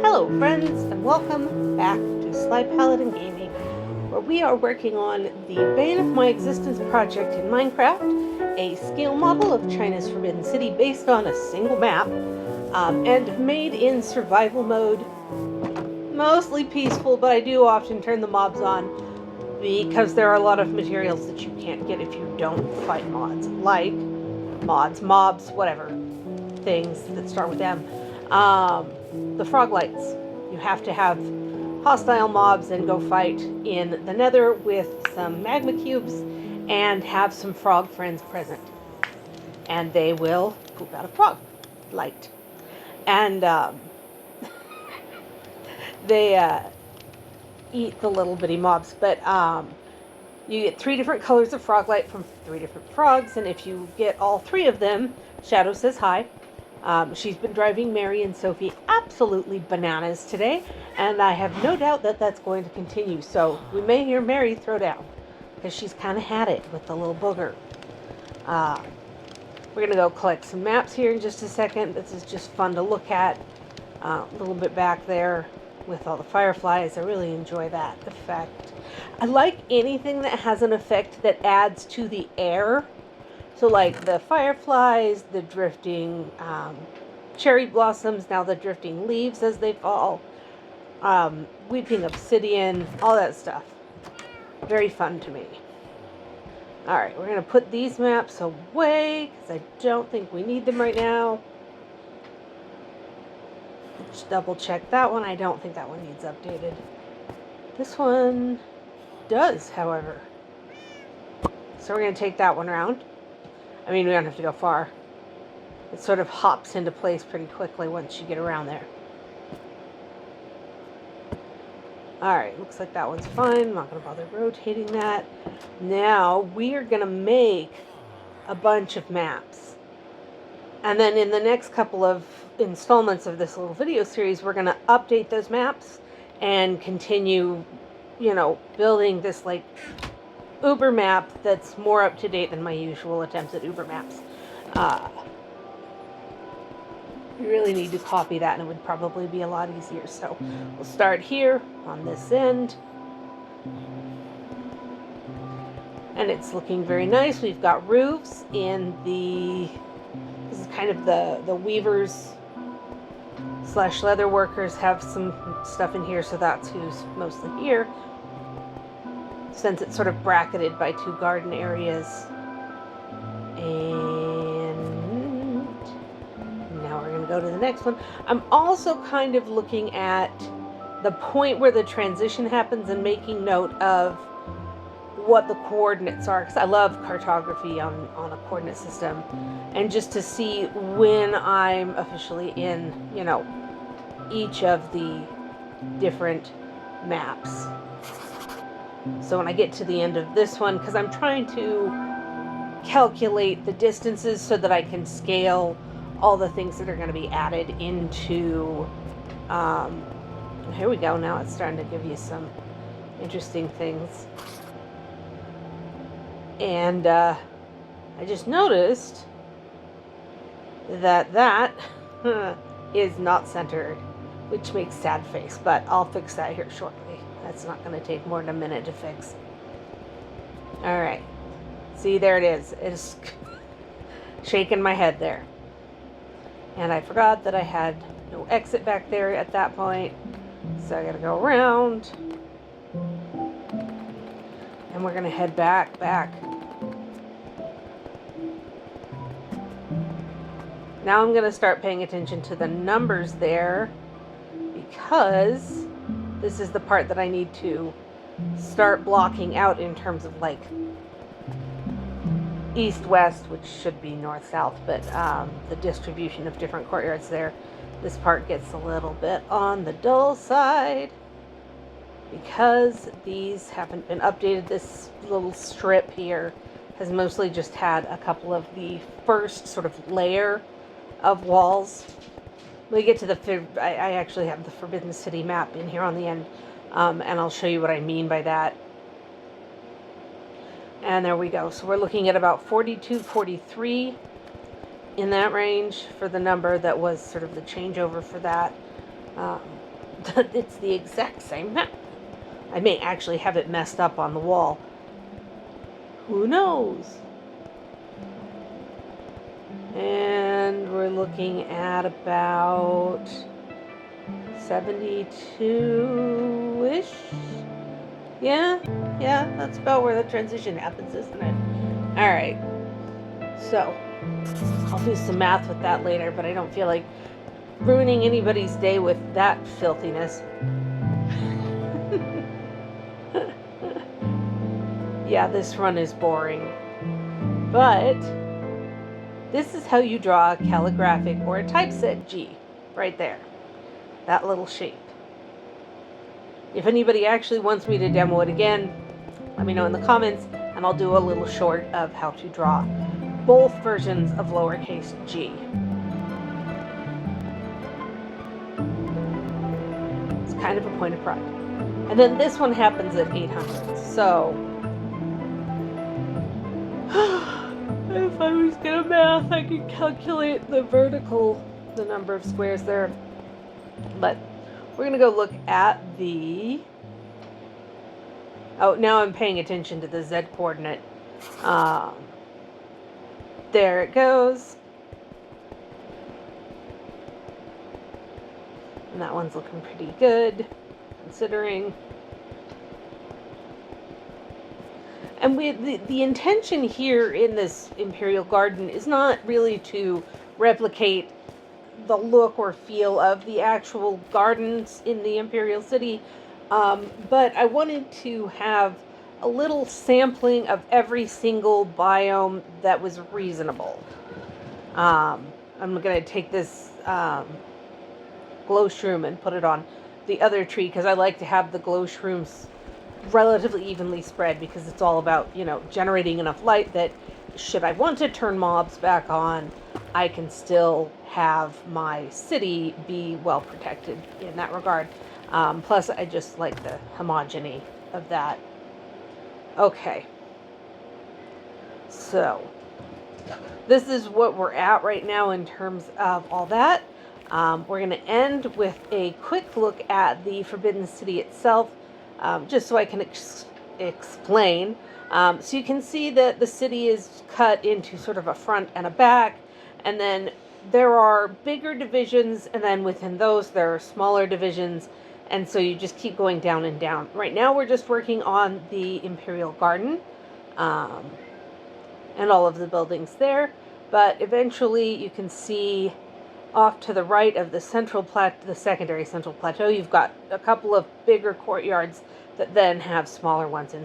Hello friends, and welcome back to Sly Paladin Gaming, where we are working on the Bane of My Existence project in Minecraft, a scale model of China's Forbidden City based on a single map, and made in survival mode. Mostly peaceful, but I do often turn the mobs on because there are a lot of materials that you can't get if you don't fight mods, like mobs, whatever, things that start with M. The frog lights. You have to have hostile mobs and go fight in the nether with some magma cubes and have some frog friends present. And they will poop out a frog light. And they eat the little bitty mobs. But you get 3 different colors of frog light from 3 different frogs. And if you get all 3 of them, Shadow says hi. She's been driving Mary and Sophie absolutely bananas today, and I have no doubt that that's going to continue. So we may hear Mary throw down, because she's kind of had it with the little booger. We're going to go collect some maps here in just a second. This is just fun to look at. A little bit back there with all the fireflies. I really enjoy that effect. I like anything that has an effect that adds to the air. So like the fireflies, the drifting cherry blossoms, now the drifting leaves as they fall, weeping obsidian, all that stuff. Very fun to me. Alright, we're going to put these maps away because I don't think we need them right now. Just double check that one. I don't think that one needs updated. This one does, however. So we're going to take that one around. I mean, we don't have to go far. It sort of hops into place pretty quickly once you get around there. Alright, looks like that one's fine. I'm not going to bother rotating that. Now, we are going to make a bunch of maps. And then in the next couple of installments of this little video series, we're going to update those maps and continue, building this, Uber map that's more up to date than my usual attempts at Uber maps. You really need to copy that, and it would probably be a lot easier. So we'll start here on this end. And it's looking very nice. We've got roofs in this is kind of the weavers / leather workers have some stuff in here, so that's who's mostly here. Since it's sort of bracketed by 2 garden areas. And now we're going to go to the next one. I'm also kind of looking at the point where the transition happens and making note of what the coordinates are, because I love cartography on a coordinate system. And just to see when I'm officially in, each of the different maps. So when I get to the end of this one, because I'm trying to calculate the distances so that I can scale all the things that are going to be added into, here we go, now it's starting to give you some interesting things. And I just noticed that is not centered, which makes sad face, but I'll fix that here shortly. That's not going to take more than a minute to fix. Alright. See, there it is. It's shaking my head there. And I forgot that I had no exit back there at that point. So I got to go around. And we're going to head back. Now I'm going to start paying attention to the numbers there, because this is the part that I need to start blocking out in terms of east-west, which should be north-south, but the distribution of different courtyards there. This part gets a little bit on the dull side because these haven't been updated. This little strip here has mostly just had a couple of the first sort of layer of walls. When we get to I actually have the Forbidden City map in here on the end, and I'll show you what I mean by that. And there we go. So we're looking at about 42, 43 in that range for the number that was sort of the changeover for that. It's the exact same map. I may actually have it messed up on the wall. Who knows? And we're looking at about 72-ish. Yeah, that's about where the transition happens, isn't it? All right. So, I'll do some math with that later, but I don't feel like ruining anybody's day with that filthiness. Yeah, this run is boring. But this is how you draw a calligraphic or a typeset G, right there. That little shape. If anybody actually wants me to demo it again, let me know in the comments, and I'll do a little short of how to draw both versions of lowercase g. It's kind of a point of pride. And then this one happens at 800. So, if I was good at math, I could calculate the number of squares there. But we're going to go look at the... Oh, now I'm paying attention to the Z coordinate. There it goes. And that one's looking pretty good, considering. And the intention here in this Imperial Garden is not really to replicate the look or feel of the actual gardens in the Imperial City, but I wanted to have a little sampling of every single biome that was reasonable. I'm going to take this glow shroom and put it on the other tree, because I like to have the glow shrooms relatively evenly spread, because it's all about, generating enough light that should I want to turn mobs back on, I can still have my city be well protected in that regard. Plus, I just like the homogeny of that. Okay. So, this is what we're at right now in terms of all that. We're going to end with a quick look at the Forbidden City itself, just so I can explain. So you can see that the city is cut into sort of a front and a back, and then there are bigger divisions, and then within those there are smaller divisions, and so you just keep going down and down. Right now we're just working on the Imperial Garden, and all of the buildings there, but eventually you can see off to the right of the secondary central plateau, you've got a couple of bigger courtyards that then have smaller ones inside.